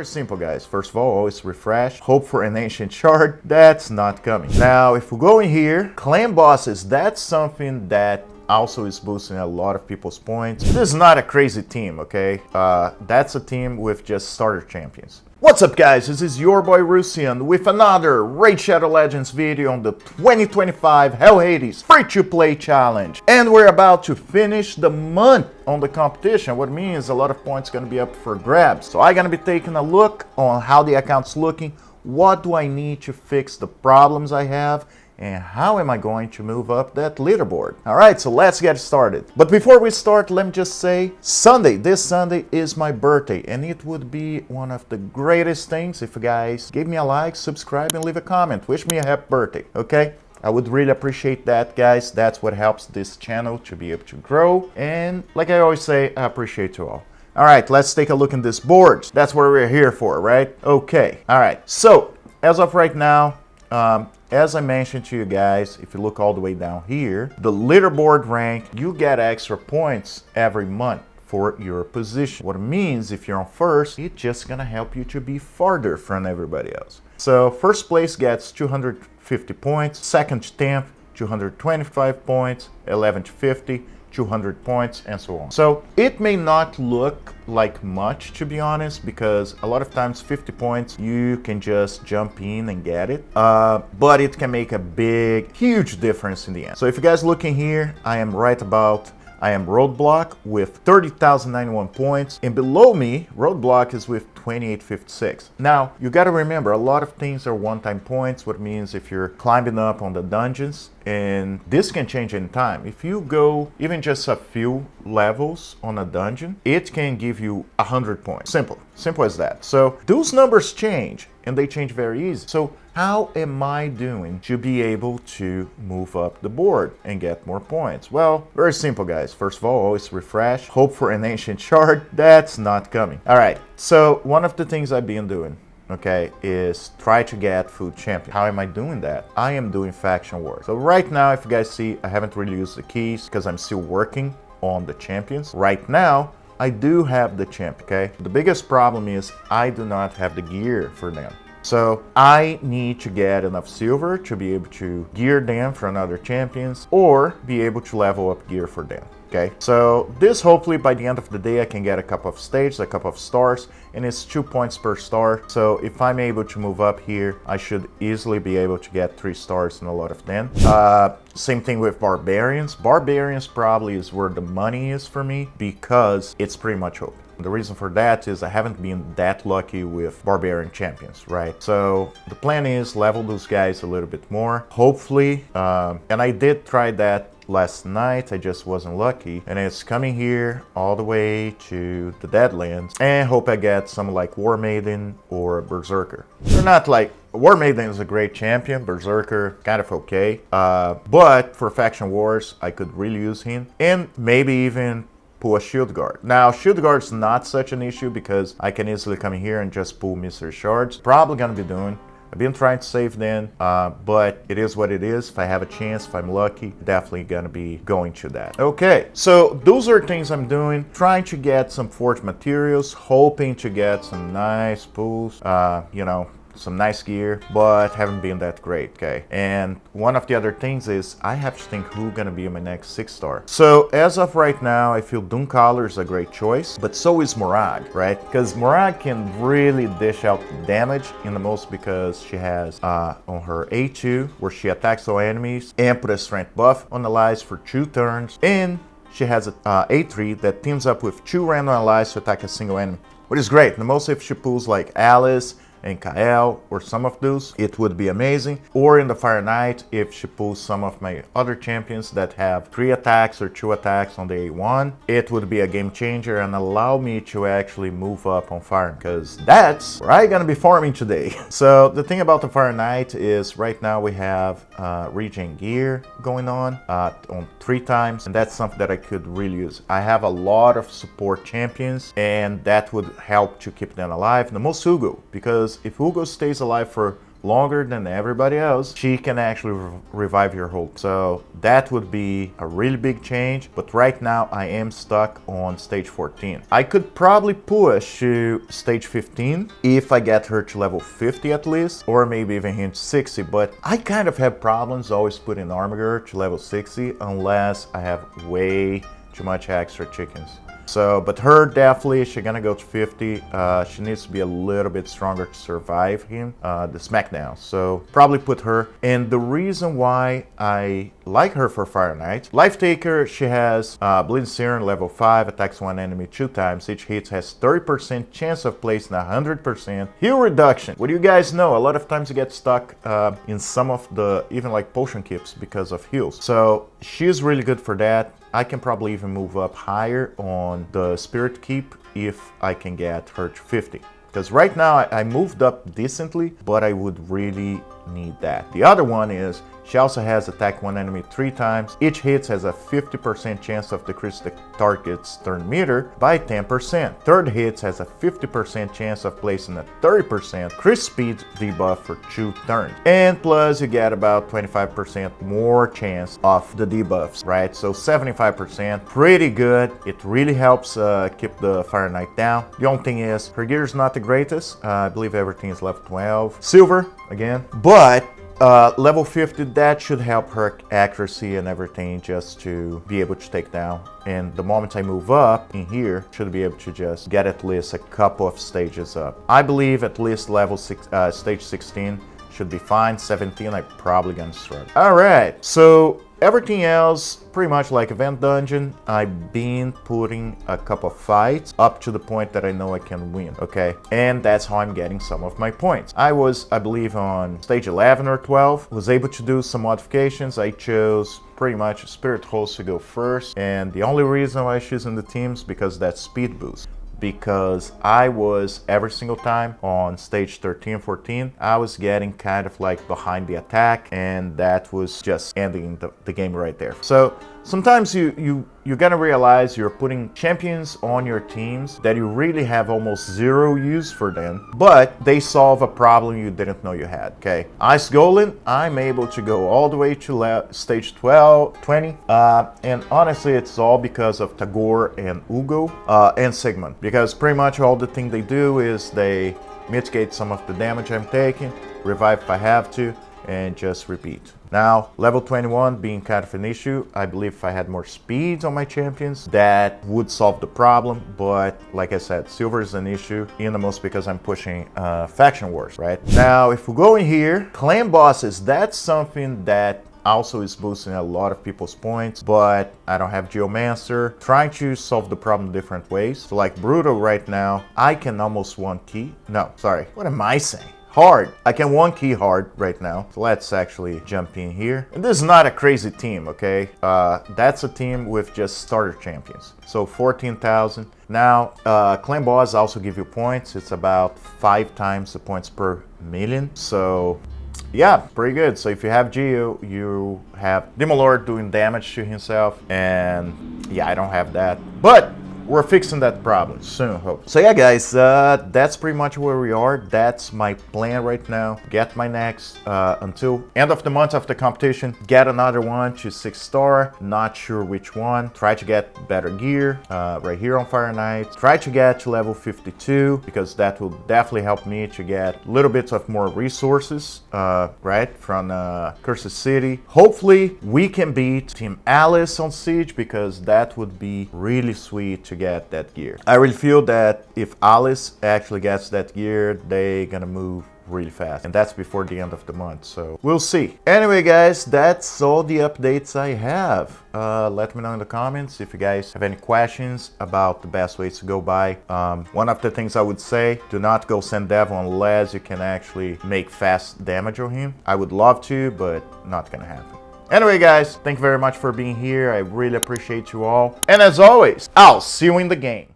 Very simple, guys. First of all, always refresh. Hope for an ancient shard. That's not coming. Now, if we go in here, clan bosses, that's something that also is boosting a lot of people's points. This is not a crazy team, okay? That's a team with just starter champions. What's up, guys? This is your boy Russian with another Raid Shadow Legends video on the 2025 Hell Hades free-to-play challenge. And we're about to finish the month on the competition, what means a lot of points gonna be up for grabs. So I'm gonna be taking a look on how the account's looking, what do I need to fix the problems I have, and how am I going to move up that leaderboard? All right, so let's get started. But before we start, let me just say, this Sunday is my birthday, and it would be one of the greatest things if you guys gave me a like, subscribe, and leave a comment. Wish me a happy birthday, okay? I would really appreciate that, guys. That's what helps this channel to be able to grow. And like I always say, I appreciate you all. All right, let's take a look at this board. That's what we're here for, right? Okay, all right. So, as of right now, as I mentioned to you guys, if you look all the way down here, the leaderboard rank, you get extra points every month for your position. What it means, if you're on first, it's just gonna help you to be farther from everybody else. So first place gets 250 points, second to 10th, 225 points, 11 to 50, 200 points, and so on. So it may not look like much, to be honest, because a lot of times 50 points you can just jump in and get it, but it can make a huge difference in the end. So if you guys looking here, I am Roadblock with 30,091 points, and below me Roadblock is with 2856. Now you got to remember, a lot of things are one-time points, what means if you're climbing up on the dungeons, and this can change in time. If you go even just a few levels on a dungeon, it can give you 100 points. Simple as that. So those numbers change, and they change very easy. So how am I doing to be able to move up the board and get more points? Well, very simple, guys. First of all, always refresh. Hope for an ancient shard. That's not coming. All right, so one of the things I've been doing, okay, is try to get food champion. How am I doing that? I am doing faction wars. So right now, if you guys see, I haven't really used the keys because I'm still working on the champions. Right now, I do have the champion, okay? The biggest problem is I do not have the gear for them. So I need to get enough silver to be able to gear them for another champions, or be able to level up gear for them. Okay, so this hopefully by the end of the day I can get a couple of stages, a couple of stars, and it's 2 points per star. So if I'm able to move up here, I should easily be able to get 3 stars in a lot of them. Same thing with barbarians. Barbarians probably is where the money is for me, because it's pretty much open. The reason for that is I haven't been that lucky with barbarian champions, right? So the plan is level those guys a little bit more, hopefully, and I did try that last night, I just wasn't lucky, and it's coming here all the way to the Deadlands, and hope I get some like War Maiden or Berserker. They're not like, War Maiden is a great champion, Berserker kind of okay, but for faction wars I could really use him, and maybe even pull a shield guard. Now shield guard's not such an issue because I can easily come in here and just pull mystery shards. Probably gonna be doing, I've been trying to save them, but it is what it is. If I have a chance, if I'm lucky, definitely gonna be going to that. Okay, so those are things I'm doing. Trying to get some forged materials, hoping to get some nice pulls, you know, some nice gear, but haven't been that great, okay? And one of the other things is I have to think who's gonna be my next 6-star. So as of right now, I feel Doomcaller is a great choice, but so is Morag, right? Because Morag can really dish out damage in the most, because she has on her A2, where she attacks all enemies and put a strength buff on allies for 2 turns, and she has a A3 that teams up with 2 random allies to attack a single enemy, which is great. The most if she pulls like Alice and Kael or some of those, it would be amazing. Or in the Fire Knight, if she pulls some of my other champions that have 3 attacks or 2 attacks on the A1, it would be a game changer and allow me to actually move up on Fire, because that's where I'm gonna be farming today. So the thing about the Fire Knight is right now we have regen gear going on 3 times, and that's something that I could really use. I have a lot of support champions, and that would help to keep them alive. The most Hugo, because if Hugo stays alive for longer than everybody else, she can actually revive your whole. So that would be a really big change. But right now I am stuck on stage 14. I could probably push to stage 15 if I get her to level 50 at least, or maybe even hit 60. But I kind of have problems always putting Armiger to level 60 unless I have way too much extra chickens. So, but her definitely, she's gonna go to 50. She needs to be a little bit stronger to survive him, the smackdown. So probably put her. And the reason why I like her for Fire Knight, Life Taker, she has Bleeding Serum level 5, attacks one enemy 2 times. Each hit has 30% chance of placing 100% heal reduction. What do you guys know? A lot of times you get stuck in some of the, even like potion keeps because of heals. So she's really good for that. I can probably even move up higher on the Spirit Keep if I can get her to 50. Because right now I moved up decently, but I would really need that. The other one is she also has attack one enemy 3 times. Each hit has a 50% chance of decrease the target's turn meter by 10%. Third hit has a 50% chance of placing a 30% increased speed debuff for 2 turns. And plus you get about 25% more chance of the debuffs, right? So 75%, pretty good. It really helps keep the Fire Knight down. The only thing is her gear is not the greatest. I believe everything is level 12. Silver again, but level 50, that should help her accuracy and everything just to be able to take down. And the moment I move up in here, should be able to just get at least a couple of stages up. I believe at least level stage 16 should be fine. 17, I'm probably gonna struggle. All right, so everything else, pretty much like Event Dungeon, I've been putting a couple of fights up to the point that I know I can win, okay? And that's how I'm getting some of my points. I was, I believe, on stage 11 or 12, was able to do some modifications. I chose pretty much Spirit Host to go first, and the only reason why I choose in the teams because that's speed boost. Because I was every single time on stage 13, 14, I was getting kind of like behind the attack, and that was just ending the game right there. So sometimes you're gonna realize you're putting champions on your teams that you really have almost zero use for them, but they solve a problem you didn't know you had, okay? Ice Golem, I'm able to go all the way to stage 12, 20, and honestly, it's all because of Tagore and Ugo and Sigmund, because pretty much all the thing they do is they mitigate some of the damage I'm taking, revive if I have to, and just repeat. Now, level 21 being kind of an issue. I believe if I had more speeds on my champions, that would solve the problem. But like I said, silver is an issue, in the most because I'm pushing faction wars, right? Now, if we go in here, clan bosses, that's something that also is boosting a lot of people's points, but I don't have Geomancer. Trying to solve the problem different ways. So like Brutal right now, I can almost one key. No, sorry, what am I saying? Hard. I can one key hard right now. So let's actually jump in here. And this is not a crazy team, okay? That's a team with just starter champions. So 14,000. Now, clan boss also give you points. It's about 5 times the points per million. So yeah, pretty good. So if you have Geo, you have Demon Lord doing damage to himself. And yeah, I don't have that. But we're fixing that problem soon, hope. So yeah, guys, that's pretty much where we are. That's my plan right now. Get my next, until end of the month of the competition, get another one to 6-star. Not sure which one. Try to get better gear, right here on Fire Knight. Try to get to level 52, because that will definitely help me to get a little bit of more resources, right, from Cursed City. Hopefully, we can beat Team Alice on Siege, because that would be really sweet to get that gear. I really feel that if Alice actually gets that gear, they're gonna move really fast, and that's before the end of the month, so we'll see. Anyway, guys, that's all the updates I have. Let me know in the comments if you guys have any questions about the best ways to go by. One of the things I would say, do not go send Devil unless you can actually make fast damage on him. I would love to, but not gonna happen. Anyway, guys, thank you very much for being here. I really appreciate you all. And as always, I'll see you in the game.